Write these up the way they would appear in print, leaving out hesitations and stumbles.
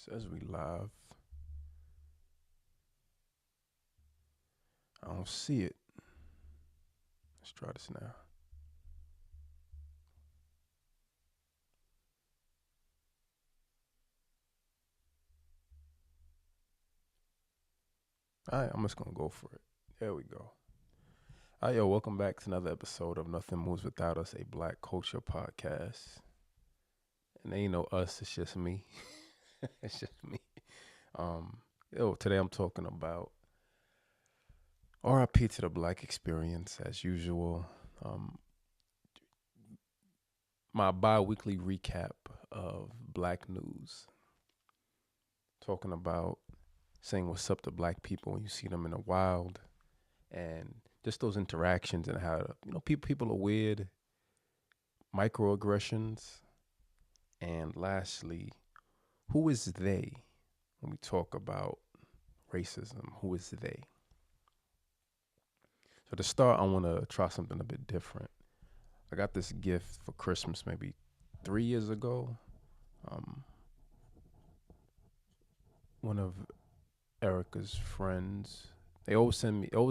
Says we live. I don't see it. Let's try this now. All right, I'm just gonna go for it. There we go. All right, yo, welcome back to another episode of Nothing Moves Without Us, a Black culture podcast. And ain't no us, it's just me. It's just me. Um, today I'm talking about RIP to the Black experience as usual. Um, my bi-weekly recap of Black news. Talking about saying what's up to Black people when you see them in the wild, and just those interactions and how people are weird, microaggressions, and lastly, who is they when we talk about racism? Who is they? So to start, I want to try something a bit different. I got this gift for Christmas maybe 3 years ago. Um, one of Erica's friends. They always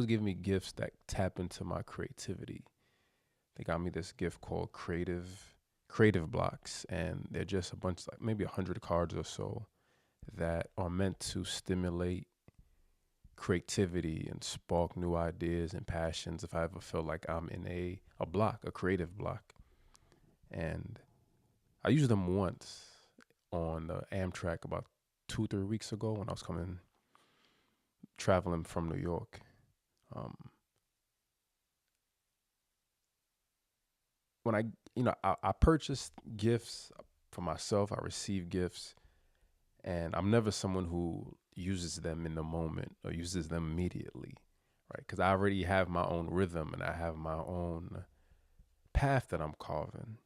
give me gifts that tap into my creativity. They got me this gift called creative blocks, and they're just a bunch, like maybe 100 cards or so, that are meant to stimulate creativity and spark new ideas and passions if I ever feel like I'm in a creative block. And I used them once on the Amtrak about 2-3 weeks ago when I was traveling from New York. Um, when I purchased gifts for myself, I received gifts, and I'm never someone who uses them in the moment or uses them immediately, right? Because I already have my own rhythm and I have my own path that I'm carving.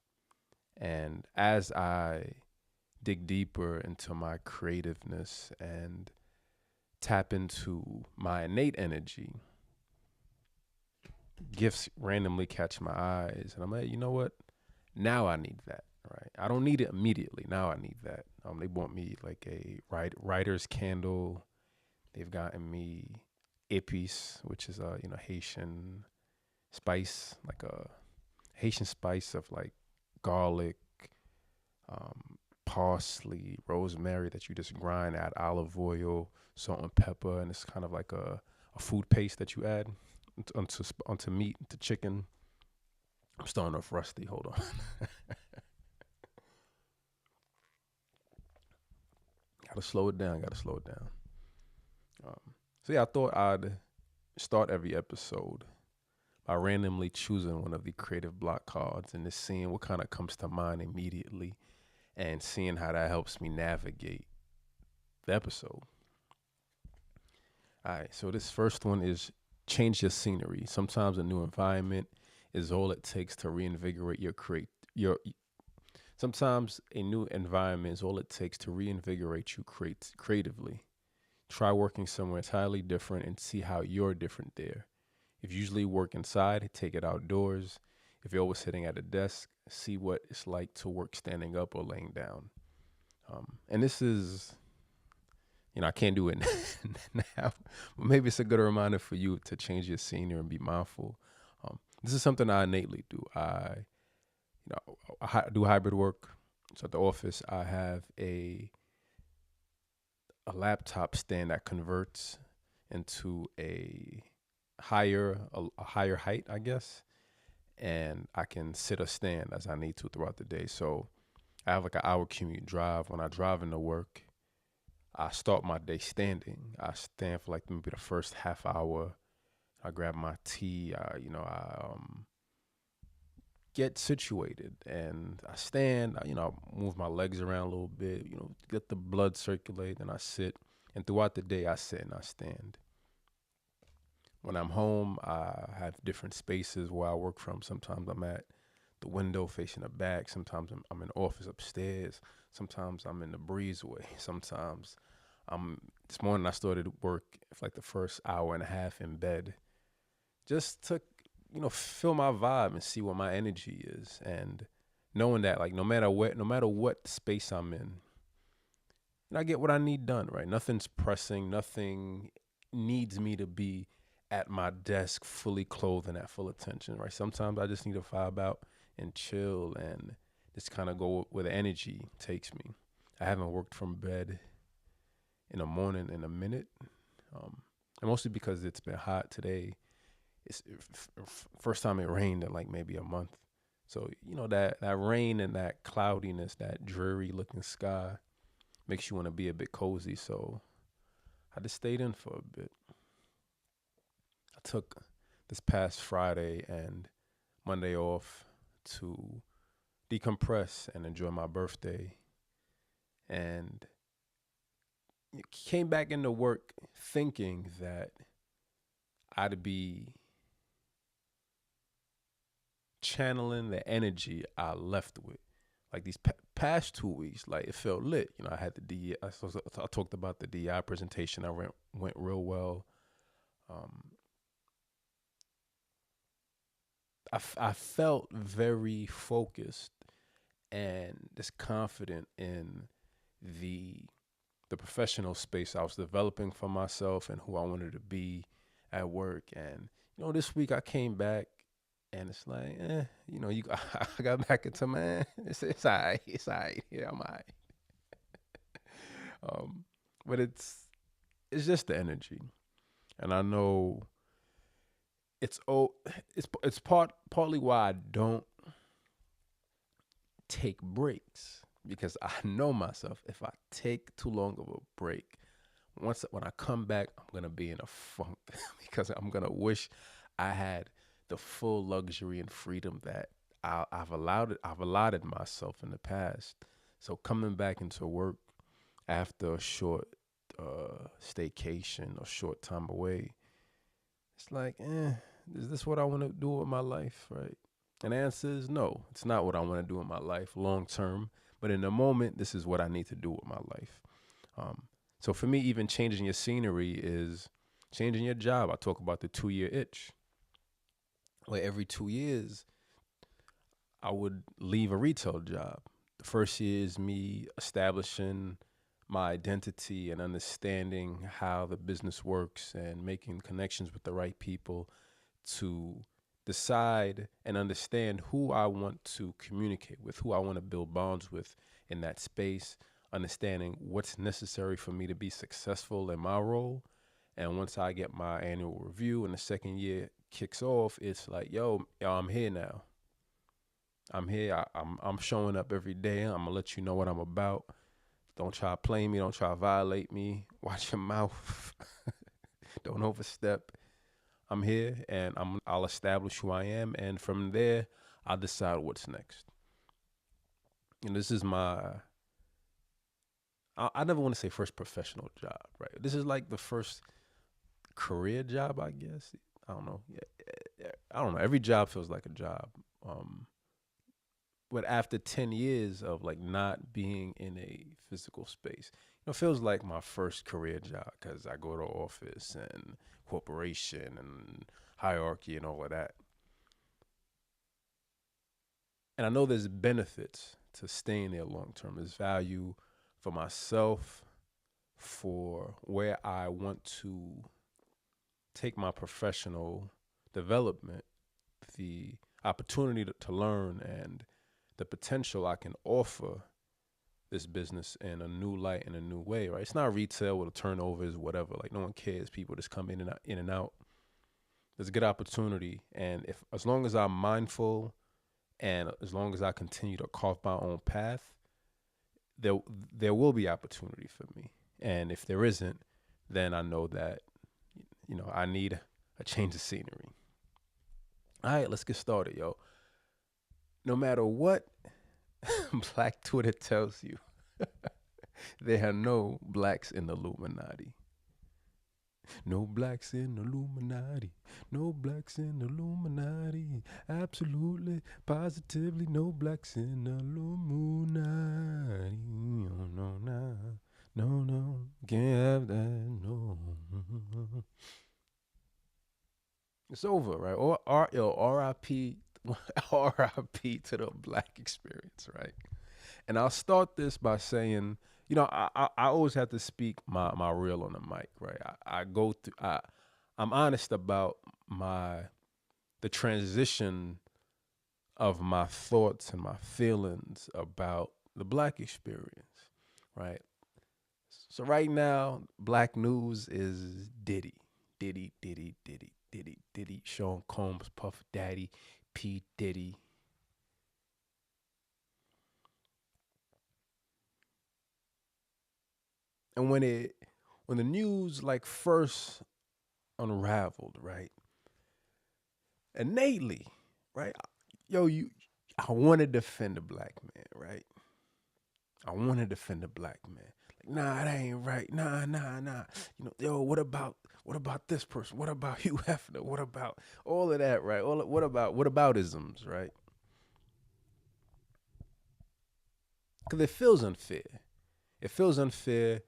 And as I dig deeper into my creativeness and tap into my innate energy, gifts randomly catch my eyes, and I'm like, you know what? Now I need that, right? I don't need it immediately. Now I need that. They bought me like a writer's candle. They've gotten me epis, which is a Haitian spice, like a Haitian spice of like garlic, parsley, rosemary that you just grind, add olive oil, salt and pepper, and it's kind of like a food paste that you add onto meat, to chicken. I'm starting off rusty. Hold on. Gotta slow it down. Gotta slow it down. So yeah, I thought I'd start every episode by randomly choosing one of the creative block cards and just seeing what kind of comes to mind immediately and seeing how that helps me navigate the episode. All right, so this first one is change your scenery. Sometimes a new environment is all it takes to reinvigorate your sometimes a new environment is all it takes to reinvigorate you creatively. Try working somewhere entirely different and see how you're different there. If you usually work inside, take it outdoors. If you're always sitting at a desk, see what it's like to work standing up or laying down. And this is, I can't do it now, but maybe it's a good reminder for you to change your scenery and be mindful. This is something I innately do. I do hybrid work. So at the office, I have a laptop stand that converts into a higher height, I guess, and I can sit or stand as I need to throughout the day. So I have like an hour commute drive. When I drive into work, I start my day standing. I stand for like maybe the first half hour. I grab my tea. I get situated and I stand. I move my legs around a little bit. Get the blood circulate. And I sit. And throughout the day, I sit and I stand. When I'm home, I have different spaces where I work from. Sometimes I'm at the window facing the back. Sometimes I'm in the office upstairs. Sometimes I'm in the breezeway. Sometimes this morning I started work for like the first hour and a half in bed just to, feel my vibe and see what my energy is. And knowing that like no matter what space I'm in, and I get what I need done, right? Nothing's pressing, nothing needs me to be at my desk fully clothed and at full attention, right? Sometimes I just need to vibe out and chill and just kind of go where the energy takes me. I haven't worked from bed in the morning in a minute, and mostly because it's been hot today. It's first time it rained in like maybe a month. So, that rain and that cloudiness, that dreary looking sky makes you want to be a bit cozy. So I just stayed in for a bit. I took this past Friday and Monday off to decompress and enjoy my birthday. And came back into work thinking that I'd be channeling the energy I left with. Like these past 2 weeks, like it felt lit. I had the DI. I talked about the DI presentation. I went real well. I felt very focused and just confident in the the professional space I was developing for myself and who I wanted to be at work. And this week I came back and it's like, I got back into it's all right, it's all right, yeah, I'm all right. But it's just the energy, and I know it's partly why I don't take breaks, because I know myself. If I take too long of a break, when I come back, I'm gonna be in a funk because I'm gonna wish I had the full luxury and freedom that I've allotted myself in the past. So coming back into work after a short staycation or short time away, it's like, is this what I want to do with my life, right? And the answer is no, it's not what I want to do with my life long term. But in the moment, this is what I need to do with my life. So for me, even changing your scenery is changing your job. I talk about the 2-year itch, where every 2 years I would leave a retail job. The first year is me establishing my identity and understanding how the business works and making connections with the right people to decide and understand who I want to communicate with, who I want to build bonds with in that space, understanding what's necessary for me to be successful in my role. And once I get my annual review and the second year kicks off, it's like, yo, I'm here now. I'm here. I'm showing up every day. I'm gonna let you know what I'm about. Don't try to play me. Don't try to violate me. Watch your mouth. Don't overstep. I'm here, and I'll establish who I am, and from there, I'll decide what's next. And this is I never want to say first professional job, right? This is like the first career job, I guess. I don't know. Yeah, I don't know. Every job feels like a job. But after 10 years of like not being in a physical space, it feels like my first career job, because I go to office and corporation and hierarchy and all of that. And I know there's benefits to staying there long term. There's value for myself, for where I want to take my professional development, the opportunity to learn, and the potential I can offer this business in a new light, in a new way, right? It's not retail with the turnovers, whatever. Like, no one cares. People just come in and out. There's a good opportunity, and if as long as I'm mindful, and as long as I continue to carve my own path, there will be opportunity for me. And if there isn't, then I know that I need a change of scenery. All right, let's get started, yo. No matter what Black Twitter tells you, there are no blacks in the Illuminati. No blacks in the Illuminati. No blacks in the Illuminati. Absolutely, positively, no blacks in the Illuminati. No, no, no, no, can't have that, no. It's over, right? Or R.I.P. R.I.P. to the black experience, right? And I'll start this by saying, I always have to speak my real on the mic, right? I go through. I'm honest about my the transition of my thoughts and my feelings about the black experience, right? So right now, black news is Diddy, Diddy, Diddy, Diddy, Diddy, Diddy, Sean Combs, Puff Daddy, P Diddy. And when the news like first unraveled, right? Innately, right? Yo, I want to defend the black man, right? I want to defend the black man. Like, nah, that ain't right. Nah, nah, nah. Yo, what about this person? What about Hugh Hefner? What about all of that, right? What about isms, right? Because it feels unfair. It feels unfair.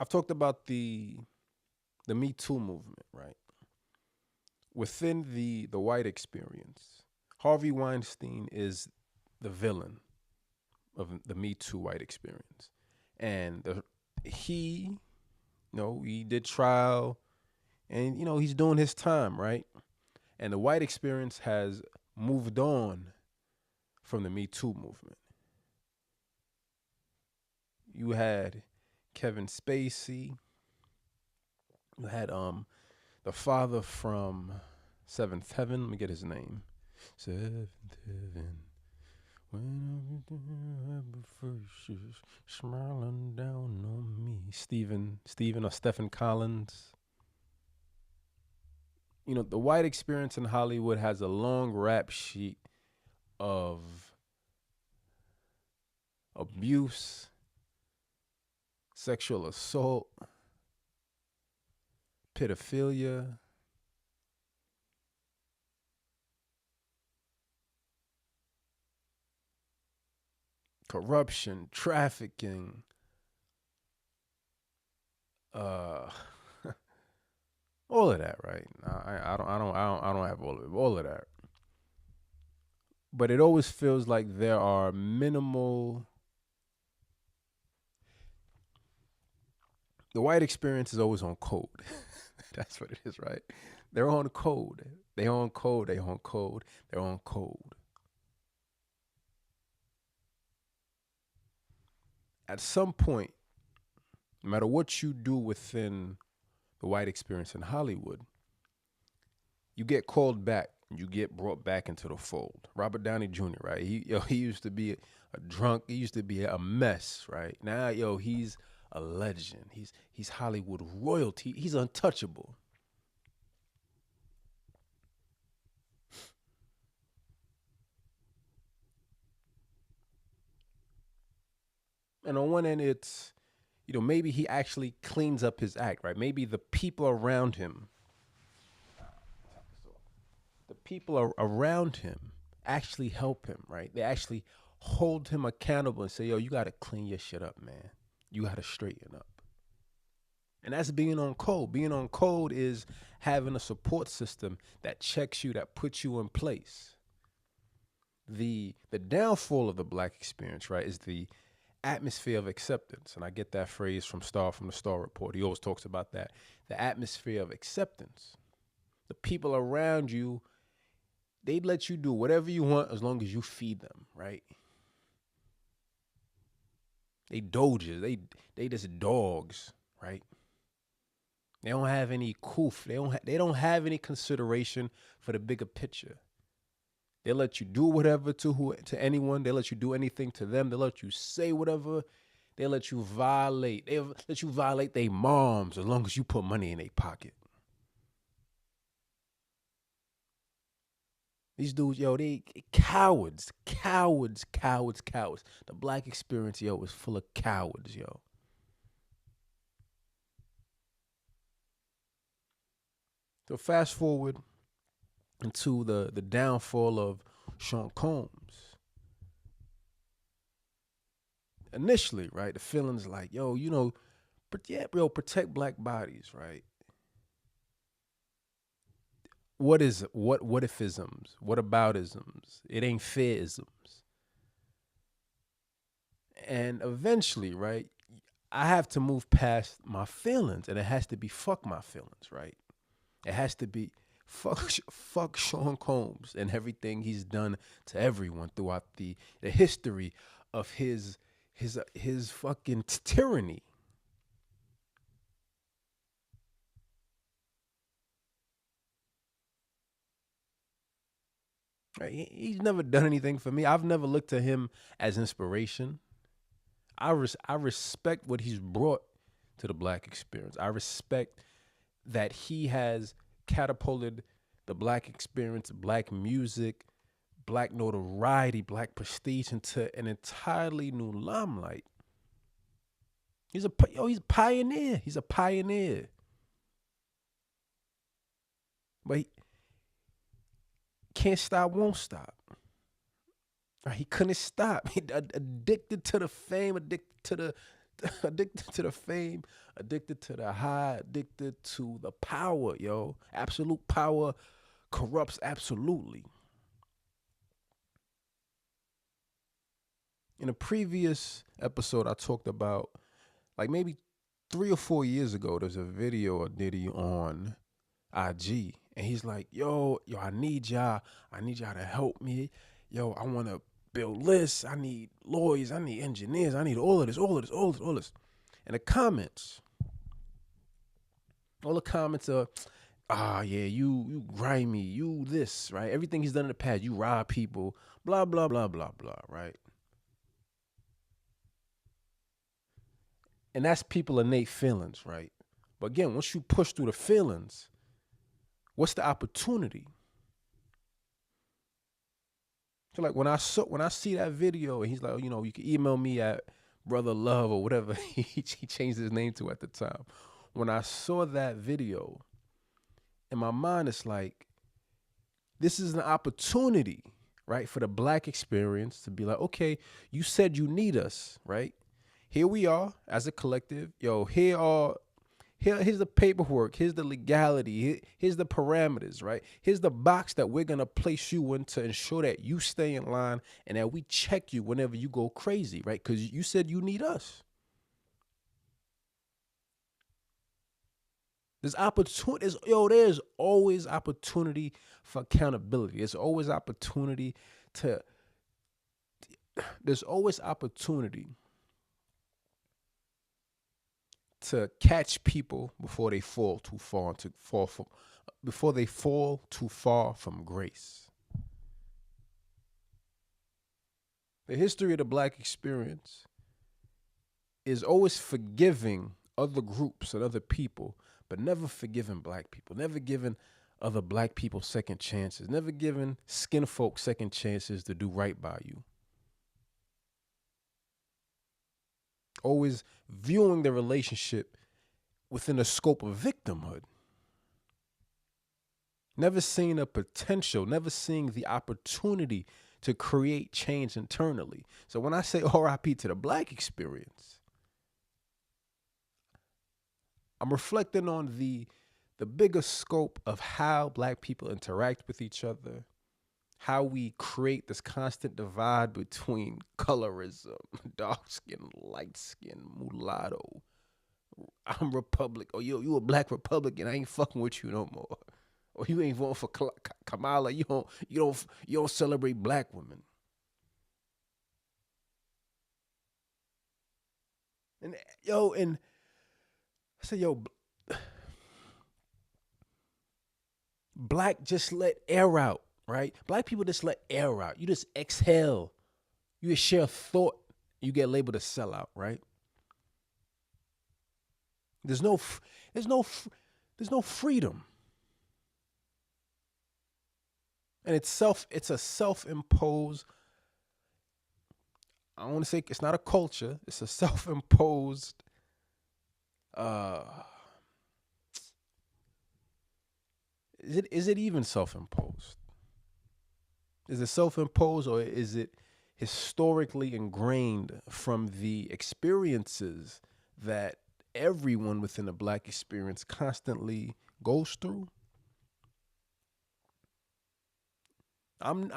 I've talked about the Me Too movement, right? Within the white experience, Harvey Weinstein is the villain of the Me Too white experience, and he, he did trial, and he's doing his time, right? And the white experience has moved on from the Me Too movement. You had Kevin Spacey. You had the father from Seventh Heaven. Let me get his name. Seventh Heaven. When I first is smiling down on me. Stephen or Stephen Collins. The white experience in Hollywood has a long rap sheet of abuse, sexual assault, pedophilia, corruption, trafficking, uh, all of that, right? I don't have all of that. But it always feels like there are minimal. The white experience is always on code. That's what it is, right? They're on code. They on code. They on code. They're on code. At some point, no matter what you do within the white experience in Hollywood, you get called back. You get brought back into the fold. Robert Downey Jr., right? He used to be a drunk. He used to be a mess, right? Now, he's a legend. He's Hollywood royalty. He's untouchable. And on one end, it's maybe he actually cleans up his act, right? Maybe the people around him, actually help him, right? They actually hold him accountable and say, yo, you got to clean your shit up, man. You got to straighten up. And that's being on code. Being on code is having a support system that checks you, that puts you in place. The downfall of the black experience, right, is the atmosphere of acceptance. And I get that phrase from the Star Report. He always talks about that. The atmosphere of acceptance. The people around you, they'd let you do whatever you want as long as you feed them, right? They doges. They just dogs, right? They don't have any koof. They don't have any consideration for the bigger picture. They let you do whatever to anyone. They let you do anything to them. They let you say whatever. They let you violate. They let you violate their moms as long as you put money in their pocket. These dudes, they cowards, cowards, cowards, cowards. The black experience, is full of cowards, yo. So fast forward into the downfall of Sean Combs. Initially, right, the feeling's like, protect black bodies, right? What if isms? What about isms? It ain't fair isms. And eventually, right, I have to move past my feelings, and it has to be fuck my feelings, right? It has to be fuck Sean Combs and everything he's done to everyone throughout the history of his fucking tyranny. Right? He's never done anything for me. I've never looked to him as inspiration. I respect what he's brought to the black experience. I respect that he has catapulted the black experience, black music, black notoriety, black prestige into an entirely new limelight. He's a pioneer. He's a pioneer. But he can't stop, won't stop. He couldn't stop. He addicted to the fame, addicted to the addicted to the fame, addicted to the high, addicted to the power, yo. Absolute power corrupts absolutely. In a previous episode, I talked about, like, maybe 3 or 4 years ago, there's a video of Diddy on IG, and he's like, yo, I need y'all to help me. Yo, I want to build lists. I need lawyers. I need engineers. I need all of this, all of this, all of this, all of this. And all the comments are, yeah, you grimy, you this, right? Everything he's done in the past, you rob people, blah, blah, blah, blah, blah, right? And that's people innate feelings, right? But again, once you push through the feelings, what's the opportunity? So like when I see that video and he's like, you can email me at brother love or whatever he changed his name to at the time. When I saw that video, in my mind, it's like, this is an opportunity, right, for the black experience to be like, okay, you said you need us, right? Here we are as a collective. Yo, here's the paperwork, here's the legality, here's the parameters, right? Here's the box that we're gonna place you in to ensure that you stay in line and that we check you whenever you go crazy, right? Because you said you need us. There's opportunity. There's always opportunity for accountability. To. There's always opportunity to catch people before they fall too far before they fall too far from grace. The history of the black experience is always forgiving other groups and other people, but never forgiving black people, never giving other black people second chances, never giving skin folk second chances to do right by you. Always viewing the relationship within the scope of victimhood. Never seeing the potential, never seeing the opportunity to create change internally. So when I say RIP to the black experience, I'm reflecting on the bigger scope of how black people interact with each other, how we create this constant divide between colorism, dark skin, light skin, mulatto. I'm Republic. Oh, you a black Republican. I ain't fucking with you no more. Or you ain't voting for Kamala. You don't celebrate black women. And I said, black just let air out, right? Black people just let air out. You just exhale. You just share a thought. You get labeled a sellout, right? There's no freedom. And it's a self-imposed, I don't want to say it's not a culture, it's a self-imposed uh is it even self-imposed? Is it self-imposed, or is it historically ingrained from the experiences that everyone within the black experience constantly goes through? I'm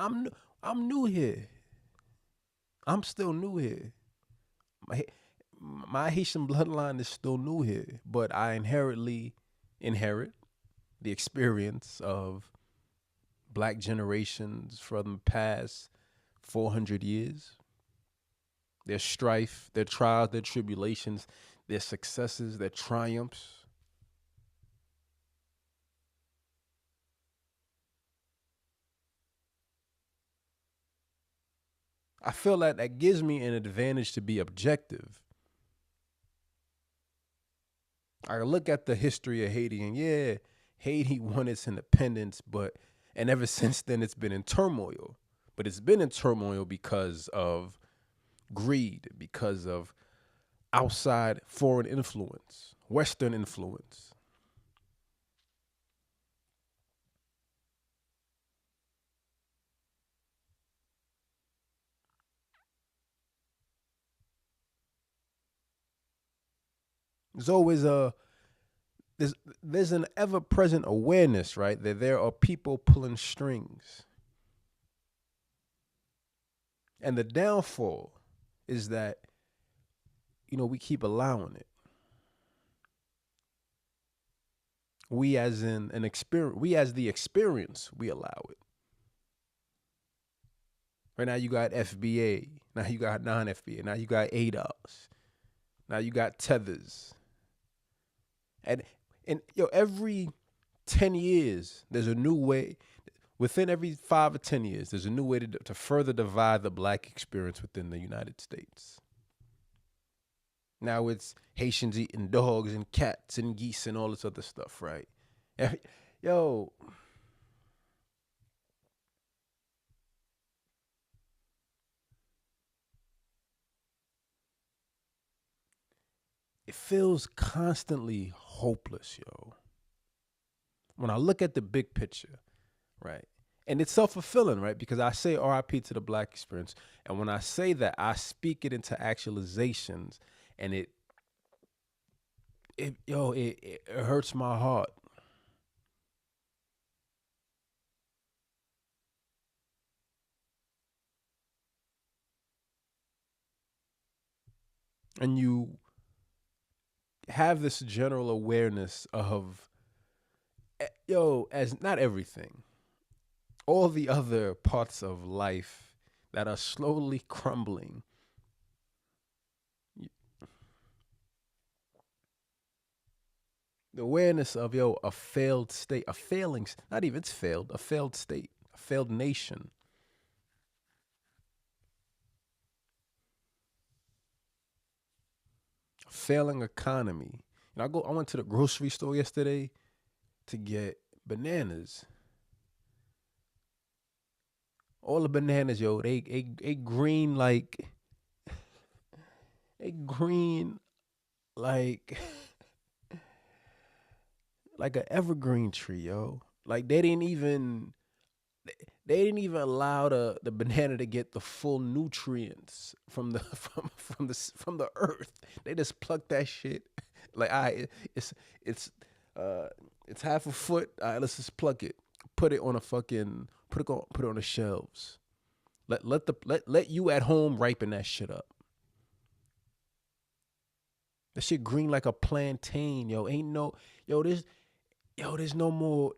new here. I'm still new here. my, my Haitian bloodline is still new here, but I inherit the experience of black generations from the past 400 years, their strife, their trials, their tribulations, their successes, their triumphs. I feel like that gives me an advantage to be objective. I look at the history of Haiti, and yeah, Haiti won its independence, and ever since then it's been in turmoil. But it's been in turmoil because of greed, because of outside foreign influence, Western influence. There's always a there's there's an ever present awareness, right, that there are people pulling strings. And the downfall is that, we keep allowing it. We as in an experience, we as the experience, we allow it. Right now you got FBA, now you got non-FBA, now you got ADOS, now you got tethers. And every 10 years there's a new way. Within every 5 or 10 years, there's a new way to further divide the black experience within the United States. Now it's Haitians eating dogs and cats and geese and all this other stuff, right? Yo, it feels constantly hopeless, yo. When I look at the big picture, right? And it's self-fulfilling, right? Because I say RIP to the black experience. And when I say that, I speak it into actualizations, and it hurts my heart. And you have this general awareness of, as not everything, all the other parts of life that are slowly crumbling. The awareness of, a failed state, a failing, not even it's failed, a failed state, a failed nation, a failing economy. I went to the grocery store yesterday to get bananas. All the bananas, they green they green like like an evergreen tree, yo. Like they didn't even allow the banana to get the full nutrients from the from the earth. They just plucked that shit. Like it's it's uh it's half a foot. All right, let's just pluck it. Put it on a fucking put it on the shelves. Let you at home ripen that shit up. That shit green like a plantain, yo. Ain't no yo. There's no more.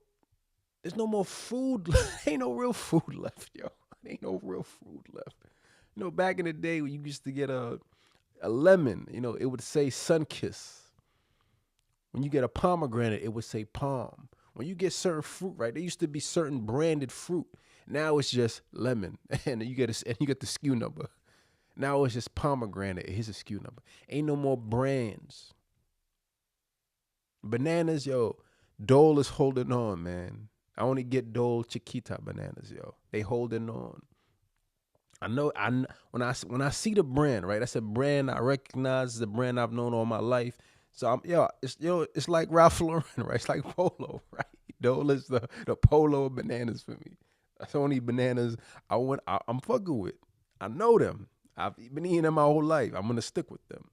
There's no more food. Ain't no real food left, yo. Ain't no real food left. Back in the day when you used to get a lemon, it would say sun kiss. When you get a pomegranate, it would say palm. When you get certain fruit, right? There used to be certain branded fruit. Now it's just lemon, and you get the SKU number. Now it's just pomegranate. Here's a SKU number. Ain't no more brands. Bananas, yo. Dole is holding on, man. I only get Dole Chiquita bananas, yo. They holding on. I know. When I see the brand, right? That's a brand I recognize. It's a brand I've known all my life. So it's like Ralph Lauren, right? It's like Polo, right? Dole is the Polo of bananas for me. That's the only bananas I'm fucking with. I know them. I've been eating them my whole life. I'm gonna stick with them.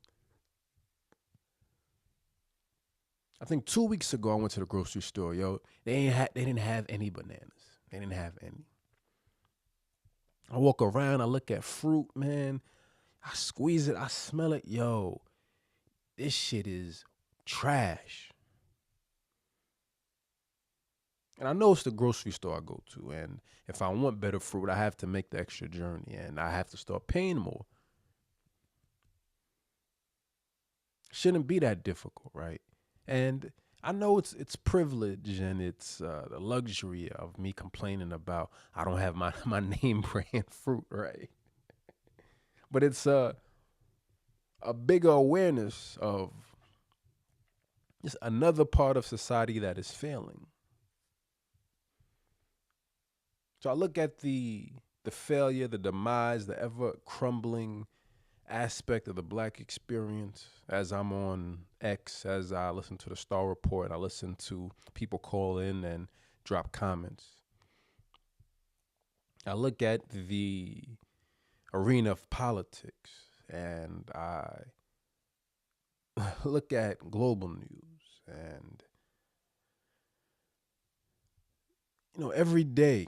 I think 2 weeks ago I went to the grocery store, yo. They didn't have any bananas. They didn't have any. I walk around, I look at fruit, man. I squeeze it, I smell it. Yo, this shit is trash. And I know it's the grocery store I go to. And if I want better fruit, I have to make the extra journey and I have to start paying more. Shouldn't be that difficult, right? And I know it's privilege and it's the luxury of me complaining about I don't have my, my name brand fruit, right? But it's a bigger awareness of just another part of society that is failing. So I look at the failure, the demise, the ever crumbling aspect of the black experience as I'm on X, as I listen to the Star Report, I listen to people call in and drop comments. I look at the arena of politics and I look at global news and every day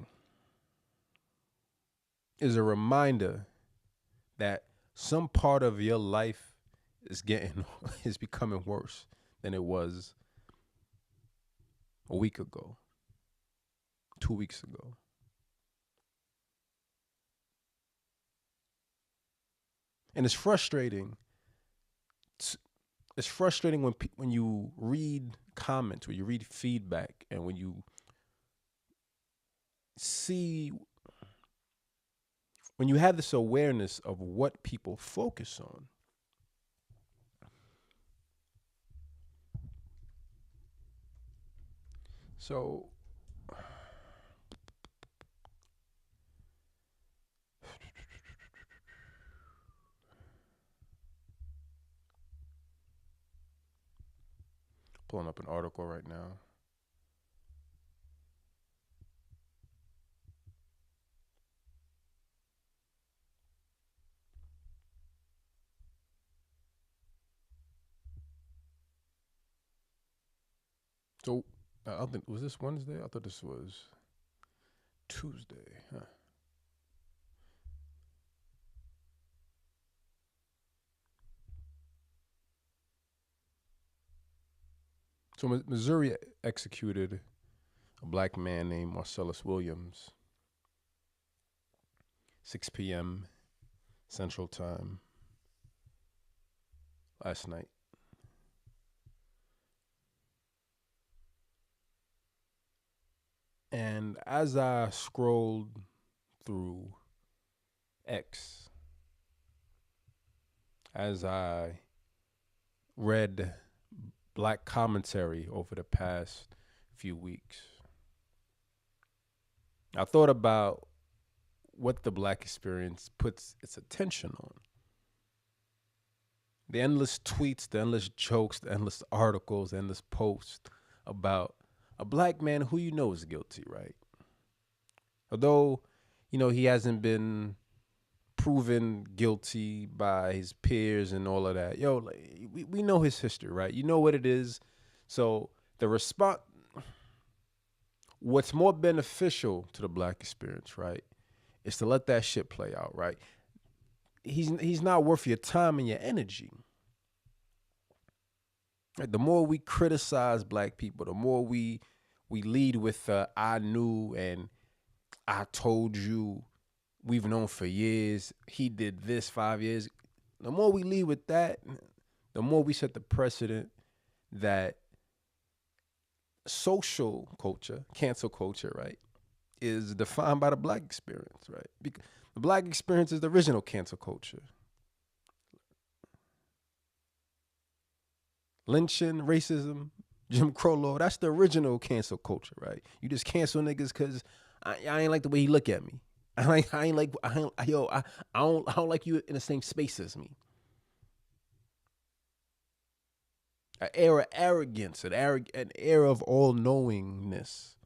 is a reminder that some part of your life is getting is becoming worse than it was a week ago, 2 weeks ago. And it's frustrating. It's frustrating when you read comments, when you read feedback, and when you see when you have this awareness of what people focus on. So pulling up an article right now. So I think was this Wednesday? I thought this was Tuesday. Huh. So Missouri executed a black man named Marcellus Williams, 6 p.m. Central Time last night. And as I scrolled through X, as I read black commentary over the past few weeks, I thought about what the black experience puts its attention on. The endless tweets, the endless jokes, the endless articles, the endless posts about a black man who is guilty, right? Although, he hasn't been proven guilty by his peers and all of that. Yo, like, we know his history, right? You know what it is. So the response, what's more beneficial to the black experience, right, is to let that shit play out, right? He's not worth your time and your energy. Right? The more we criticize black people, the more we lead with I knew and I told you, we've known for years, he did this 5 years. The more we lead with that, the more we set the precedent that social culture, cancel culture, right, is defined by the black experience, right? Because the black experience is the original cancel culture. Lynching, racism, Jim Crow law, that's the original cancel culture, right? You just cancel niggas because I ain't like the way he look at me. I ain't like, I don't like you in the same space as me. An era of arrogance, an era of all knowingness.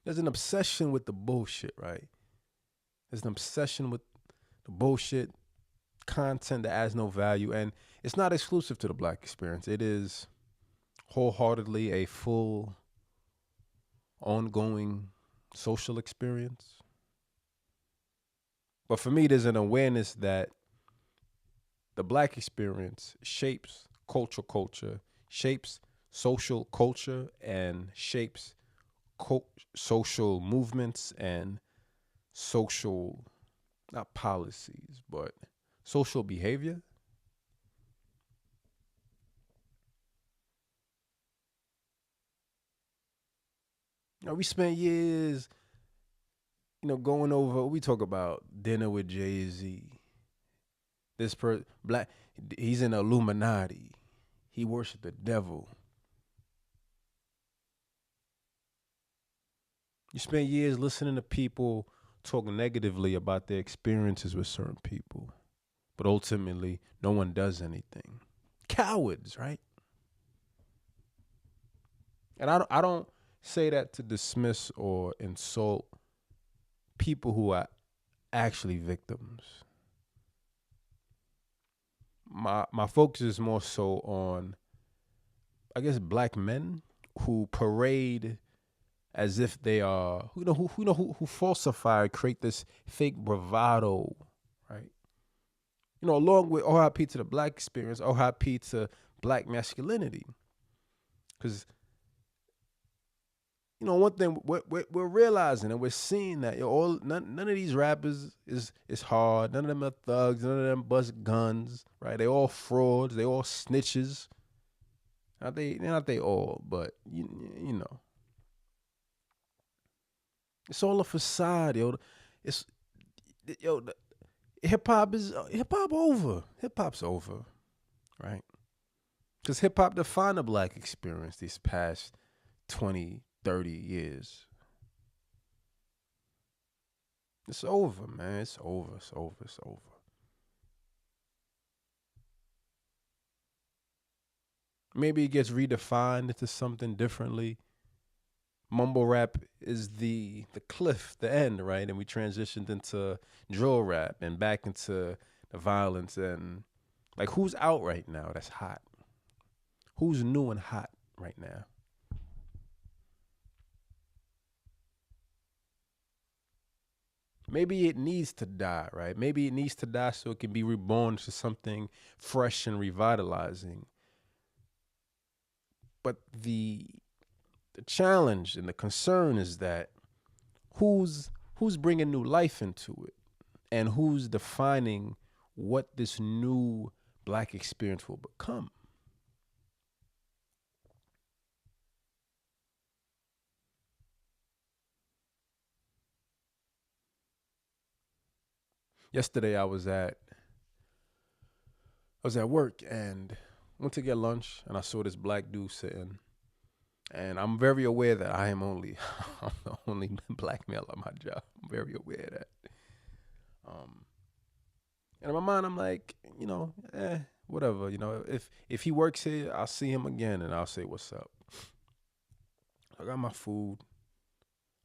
There's an obsession with the bullshit, right? There's an obsession with the bullshit content that has no value. And it's not exclusive to the black experience. It is wholeheartedly a full, ongoing social experience. But for me, there's an awareness that the black experience shapes culture, shapes social culture, and shapes social movements and social, not policies, but social behavior. We spent years, going over. We talk about dinner with Jay-Z. This black, he's in Illuminati. He worshiped the devil. You spend years listening to people talk negatively about their experiences with certain people, but ultimately, no one does anything. Cowards, right? And I don't say that to dismiss or insult people who are actually victims. My focus is more so on, I guess, black men who parade as if they are, who falsify, create this fake bravado, right? Along with OIP to the black experience, OIP to black masculinity, because one thing we're realizing and we're seeing that none of these rappers is hard. None of them are thugs. None of them bust guns. Right? They all frauds. They all snitches. They're not they all, but it's all a facade, yo. It's yo. Hip hop over. Hip hop's over, right? Because hip hop defined the black experience these past 20, 30 years. It's over, man. It's over. It's over. It's over. Maybe it gets redefined into something differently. Mumble rap is the cliff, the end, right? And we transitioned into drill rap and back into the violence. And like, who's out right now that's hot? Who's new and hot right now? Maybe it needs to die, right? Maybe it needs to die so it can be reborn to something fresh and revitalizing. But the challenge and the concern is that who's bringing new life into it, and who's defining what this new black experience will become. Yesterday I was at work and went to get lunch, and I saw this black dude sitting. And I'm very aware that I'm the only black male at my job. I'm very aware of that. Um, and in my mind, I'm like, whatever. If he works here, I'll see him again, and I'll say what's up. I got my food.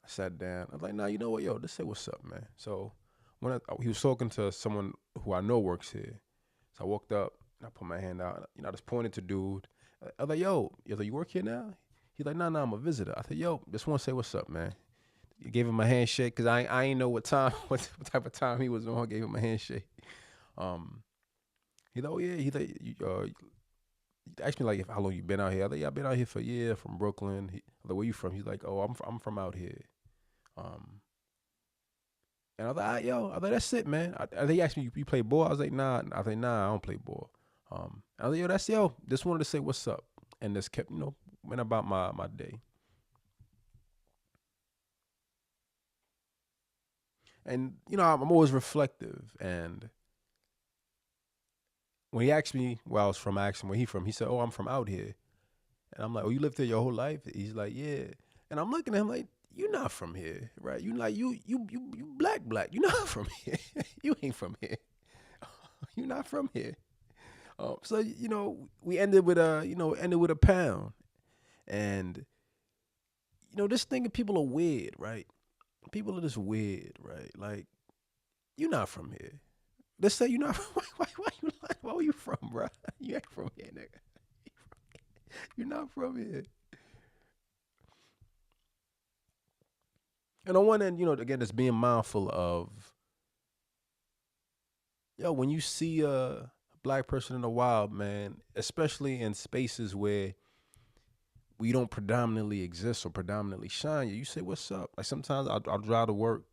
I sat down. I was like, nah, you know what, yo, just say what's up, man. So he was talking to someone who I know works here. So I walked up and I put my hand out. I just pointed to dude. I was like, yo, you work here now? He's like, nah, I'm a visitor. I said, yo, just want to say what's up, man. You gave him a handshake because I ain't know what time, what type of time he was on. I gave him a handshake. Um, he's like, oh yeah. He's like, he asked me like how long you been out here. I was like, yeah, I've been out here for a year from Brooklyn. I was like, where you from? He's like, oh, I'm from out here. Um, and I was like, yo, I was like, that's it, man. I think he asked me, you play ball? I was like, nah. I was like, nah, I don't play ball. I was like, yo. Just wanted to say what's up, and just kept, went about my day. And I'm always reflective. And when he asked me where I was from, I asked him where he from. He said, oh, I'm from out here. And I'm like, oh, you lived here your whole life? He's like, yeah. And I'm looking at him like, you're not from here, right? You like you black. You're not from here. You ain't from here. You're not from here. So we ended with a pound, and this thing of people are weird, right? People are just weird, right? Like, you're not from here. Let's say you're not. Why you lying? Where you from, bro? You ain't from here, nigga. You're not from here. And on one end, again, it's being mindful of, when you see a black person in the wild, man, especially in spaces where we don't predominantly exist or predominantly shine, you say, "What's up?" Like sometimes I'll drive to work,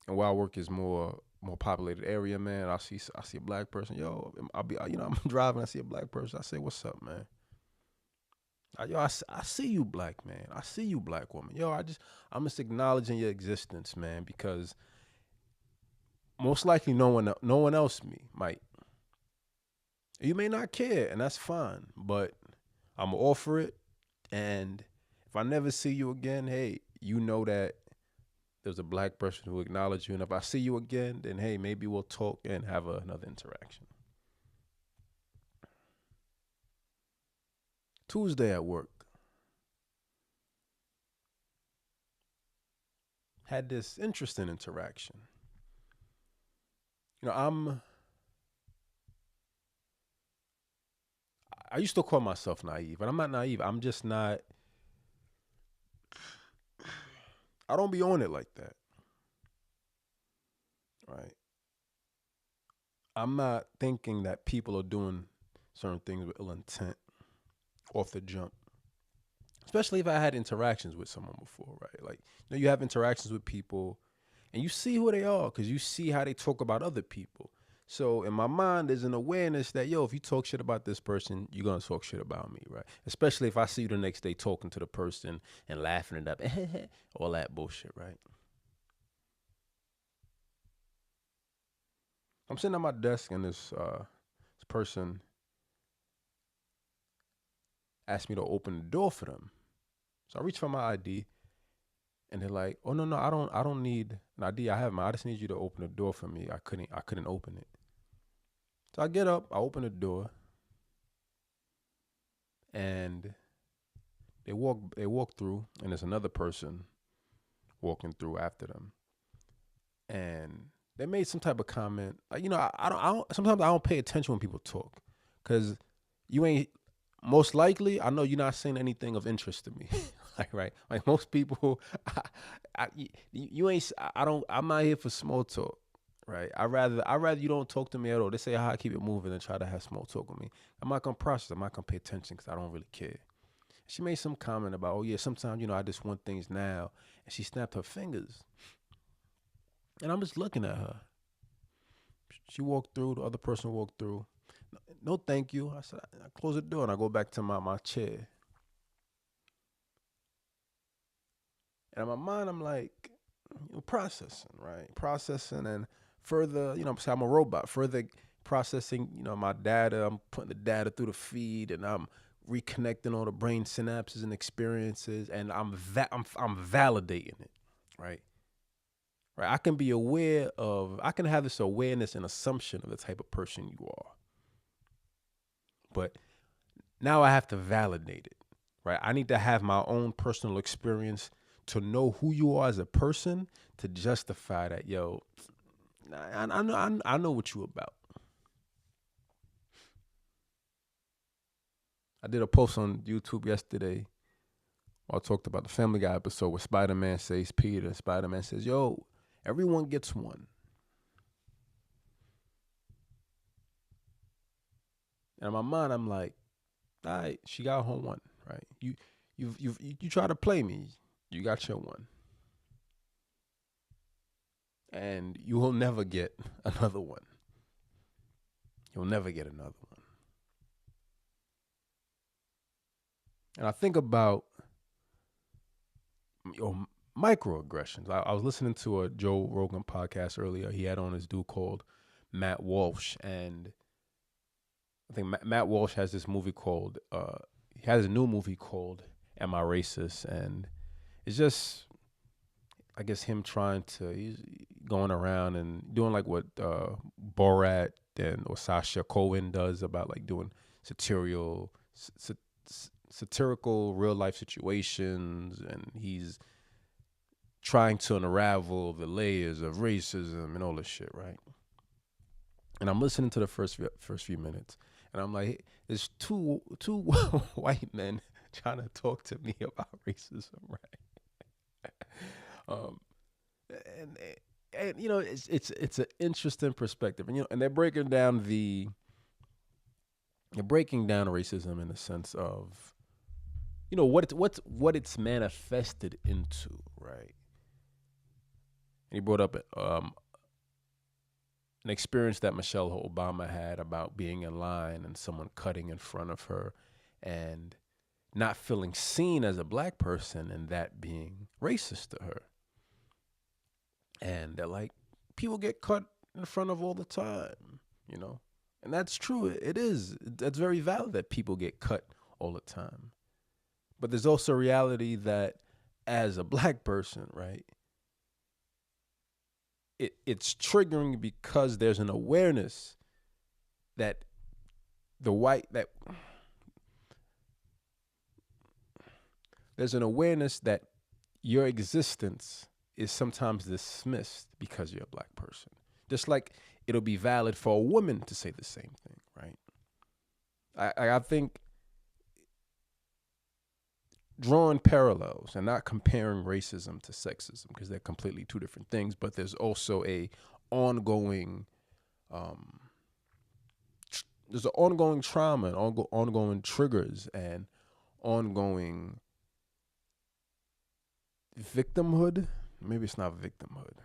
and while work is more populated area, man, I see a black person. Yo, I'll be, I'm driving, I see a black person. I say, "What's up, man?" I see you, black man. I see you, black woman. I'm just acknowledging your existence, man, because most likely no one else might. You may not care, and that's fine, but I'm gonna offer it. And if I never see you again, hey, you know that there's a black person who acknowledged you. And if I see you again, then hey, maybe we'll talk and have another interaction. Tuesday at work, had this interesting interaction. You know, I used to call myself naive, but I'm not naive. I'm just not. I don't be on it like that, right? I'm not thinking that people are doing certain things with ill intent off the jump. Especially if I had interactions with someone before, right? Like, you have interactions with people and you see who they are because you see how they talk about other people. So in my mind, there's an awareness that, if you talk shit about this person, you're going to talk shit about me, right? Especially if I see you the next day talking to the person and laughing it up, all that bullshit, right? I'm sitting at my desk and this person asked me to open the door for them. So I reach for my ID and they're like, "Oh no, I don't need an ID. I just need you to open the door for me. I couldn't open it." So I get up, I open the door, and they walk through, and there's another person walking through after them, and they made some type of comment. Like, I don't. Sometimes I don't pay attention when people talk, cause you ain't. Most likely, I know you're not saying anything of interest to me. Like, right? Like most people, you ain't. I don't. I'm not here for small talk. Right. I rather you don't talk to me at all. They say how I keep it moving and try to have small talk with me. I'm not gonna process. I'm not gonna pay attention because I don't really care. She made some comment about, oh yeah, sometimes I just want things now, and she snapped her fingers, and I'm just looking at her. She walked through. The other person walked through. No, thank you. I said, I close the door and I go back to my chair. And in my mind, I'm like, processing, right? Processing and further, I'm a robot. Further processing, my data. I'm putting the data through the feed, and I'm reconnecting all the brain synapses and experiences, and I'm validating it, right? Right. I can have this awareness and assumption of the type of person you are, but now I have to validate it, right? I need to have my own personal experience to know who you are as a person to justify that, I know what you about. I did a post on YouTube yesterday where I talked about the Family Guy episode where Spider-Man says Peter. Spider-Man says, yo, everyone gets one. And in my mind, I'm like, all right, she got her one, right? You try to play me, you got your one, and you will never get another one. You'll never get another one. And I think about microaggressions. I was listening to a Joe Rogan podcast earlier. He had on this dude called Matt Walsh, and I think Matt Walsh has this movie called. He has a new movie called "Am I Racist?" And it's just, I guess, him he's going around and doing like what Borat or Sasha Cohen does about like doing satirical real life situations, and he's trying to unravel the layers of racism and all this shit, right? And I'm listening to the first few minutes, and I'm like, there's two white men trying to talk to me about racism, right? Um, and and it's an interesting perspective, and and they're breaking down racism in the sense of what it's manifested into, right? And he brought up an experience that Michelle Obama had about being in line and someone cutting in front of her and not feeling seen as a black person and that being racist to her. And they're like, people get cut in front of all the time, you know? And that's true. It is. That's very valid that people get cut all the time. But there's also a reality that as a black person, right, it's triggering because there's an awareness that the white that there's an awareness that your existence is sometimes dismissed because you're a black person. Just like it'll be valid for a woman to say the same thing, right? I think drawing parallels and not comparing racism to sexism because they're completely two different things, but there's also a ongoing there's an ongoing trauma and ongoing triggers and ongoing victimhood. Maybe it's not victimhood.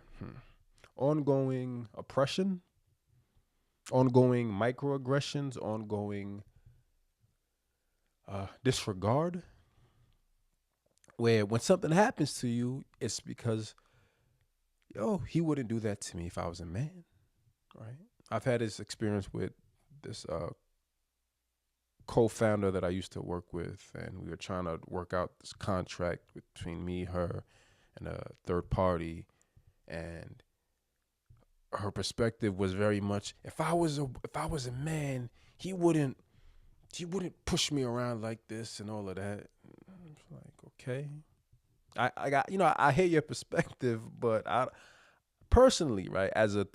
Ongoing oppression, ongoing microaggressions, ongoing disregard. Where when something happens to you, it's because, he wouldn't do that to me if I was a man, right? I've had this experience with this co-founder that I used to work with, and we were trying to work out this contract between me, her, and a third party, and her perspective was very much, if I was a man, he wouldn't push me around like this and all of that. It's like, okay, I got, I hear your perspective, but I personally, right, as an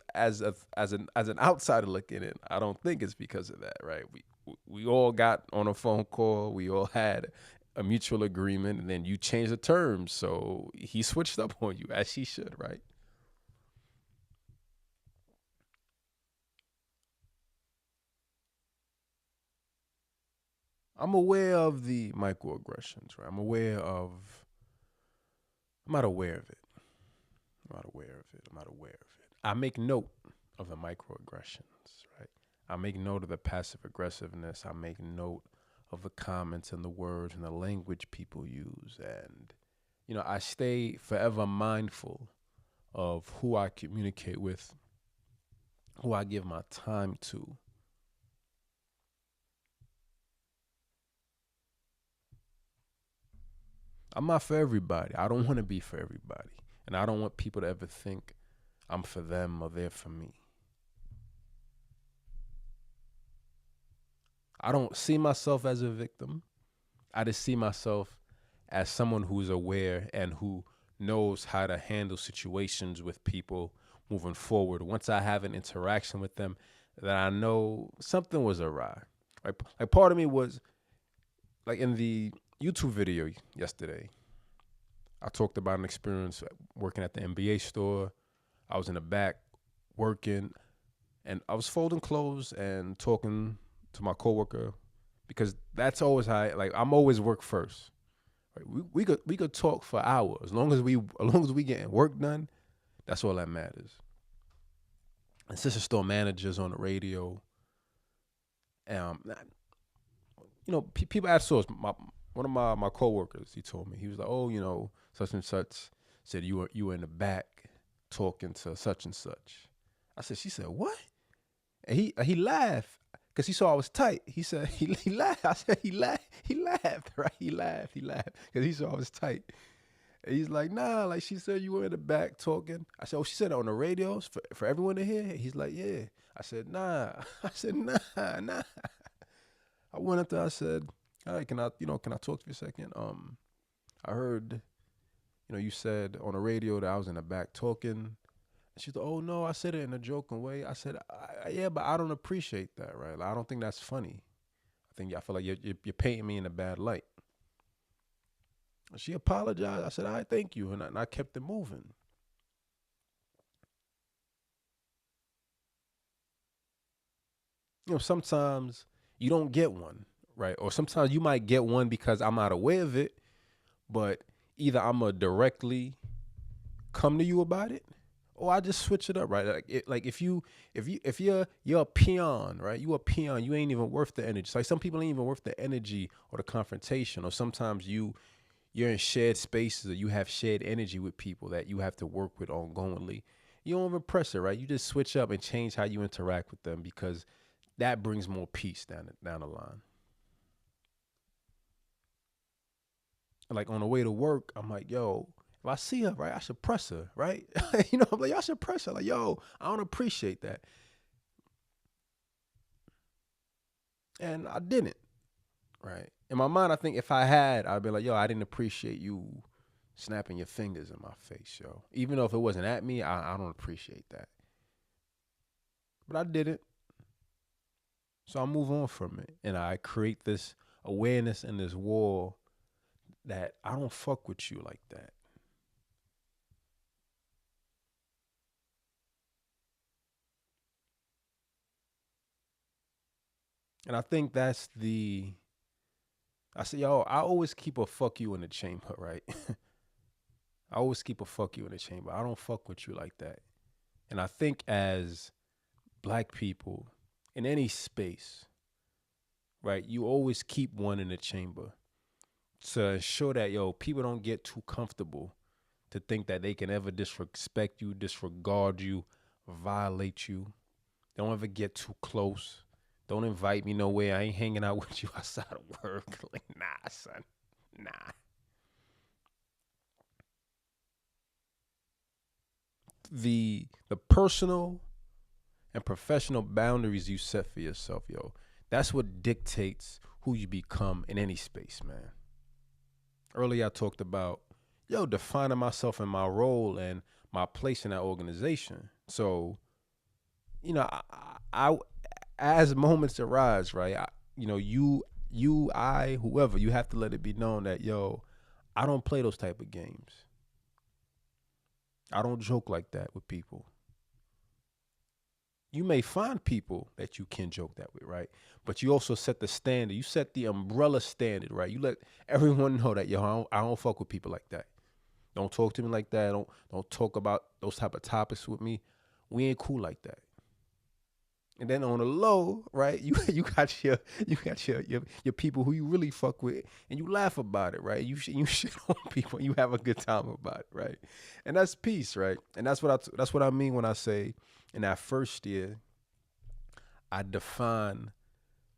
outsider looking in, I don't think it's because of that, right? We all got on a phone call, we all had a mutual agreement, and then you changed the terms, so he switched up on you as he should, right? I'm aware of the microaggressions, right? I'm not aware of it. I'm not aware of it. I'm not aware of it. I make note of the microaggressions, right? I make note of the passive aggressiveness. I make note of the comments and the words and the language people use. And, I stay forever mindful of who I communicate with, who I give my time to. I'm not for everybody. I don't want to be for everybody. And I don't want people to ever think I'm for them or they're for me. I don't see myself as a victim. I just see myself as someone who's aware and who knows how to handle situations with people moving forward. Once I have an interaction with them, that I know something was awry. Right? Like part of me was like in the YouTube video yesterday, I talked about an experience working at the NBA store. I was in the back working, and I was folding clothes and talking to my coworker because that's always how I'm always work first. Right? We could talk for hours as long as we getting work done. That's all that matters. And sister store managers on the radio. Um, people ask us. One of my coworkers, he told me, he was like, "Oh, such and such said you were in the back talking to such and such." She said, "What?" And he laughed because he saw I was tight. He said he laughed. I said he laughed, right? He laughed because he saw I was tight. And he's like, "Nah, like she said you were in the back talking." I said, "Oh, she said it on the radios for everyone to hear." He's like, "Yeah." I said, "Nah." I said, "Nah." I went up there. I said, "All right, can I talk to you a second? I heard, you said on the radio that I was in the back talking. She said, "Oh no, I said it in a joking way." I said, "Yeah, but I don't appreciate that, right? Like, I don't think that's funny. I feel like you're painting me in a bad light." She apologized. I said, "I thank you," and I kept it moving. Sometimes you don't get one, right? Or sometimes you might get one because I'm not aware of it, but either I'm gonna directly come to you about it, or I just switch it up, right? Like if you're a peon, right? You a peon, you ain't even worth the energy. So like some people ain't even worth the energy or the confrontation. Or sometimes you're in shared spaces or you have shared energy with people that you have to work with ongoingly. You don't even press it, right? You just switch up and change how you interact with them because that brings more peace down the line. Like on the way to work, I'm like, yo, if I see her, right, I should press her, right? I'm like, y'all should press her. Like, yo, I don't appreciate that. And I didn't, right? In my mind, I think if I had, I'd be like, yo, I didn't appreciate you snapping your fingers in my face, yo. Even though if it wasn't at me, I don't appreciate that. But I didn't. So I move on from it. And I create this awareness and this wall that I don't fuck with you like that. And I think I say, yo, I always keep a fuck you in the chamber, right? I always keep a fuck you in the chamber. I don't fuck with you like that. And I think as black people in any space, right, you always keep one in the chamber to ensure that, yo, people don't get too comfortable to think that they can ever disrespect you, disregard you, violate you. Don't ever get too close. Don't invite me nowhere. I ain't hanging out with you outside of work. Like, nah, son. Nah. The personal and professional boundaries you set for yourself, yo, that's what dictates who you become in any space, man. Earlier I talked about, yo, defining myself and my role and my place in that organization. So, you know, I as moments arise, right? I, whoever, you have to let it be known that, yo, I don't play those type of games. I don't joke like that with people. You may find people that you can joke that with, right? But you also set the standard. You set the umbrella standard, right? You let everyone know that, yo, I don't fuck with people like that. Don't talk to me like that. Don't talk about those type of topics with me. We ain't cool like that. And then on the low, right? You got your people who you really fuck with, and you laugh about it, right? You shit on people, and you have a good time about it, right? And that's peace, right? And that's what I mean when I say in that first year, I define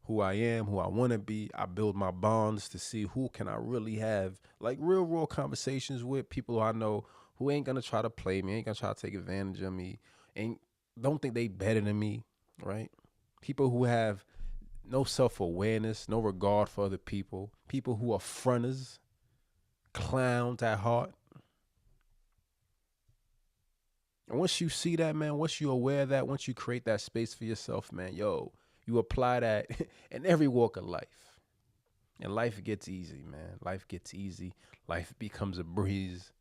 who I am, who I want to be. I build my bonds to see who can I really have like real raw conversations with, people who I know who ain't gonna try to play me, ain't gonna try to take advantage of me, ain't don't think they better than me, right? People who have no self-awareness, no regard for other people, people who are fronters, clowns at heart. And once you see that, man, once you're aware of that, once you create that space for yourself, man, yo, you apply that in every walk of life. And life gets easy, man. Life gets easy. Life becomes a breeze.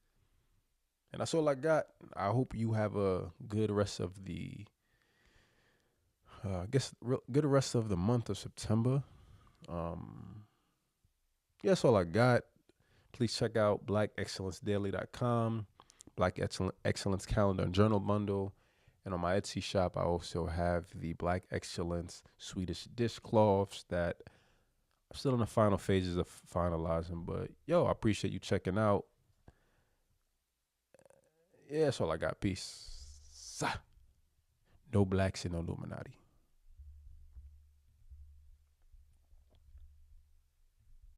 And that's all I got. I hope you have a good rest of the, good rest of the month of September. Um, yeah, that's all I got. Please check out blackexcellencedaily.com, Black Excellence Calendar and Journal Bundle. And on my Etsy shop, I also have the Black Excellence Swedish dishcloths that I'm still in the final phases of finalizing. But yo, I appreciate you checking out. Yeah, that's all I got. Peace. No blacks in Illuminati.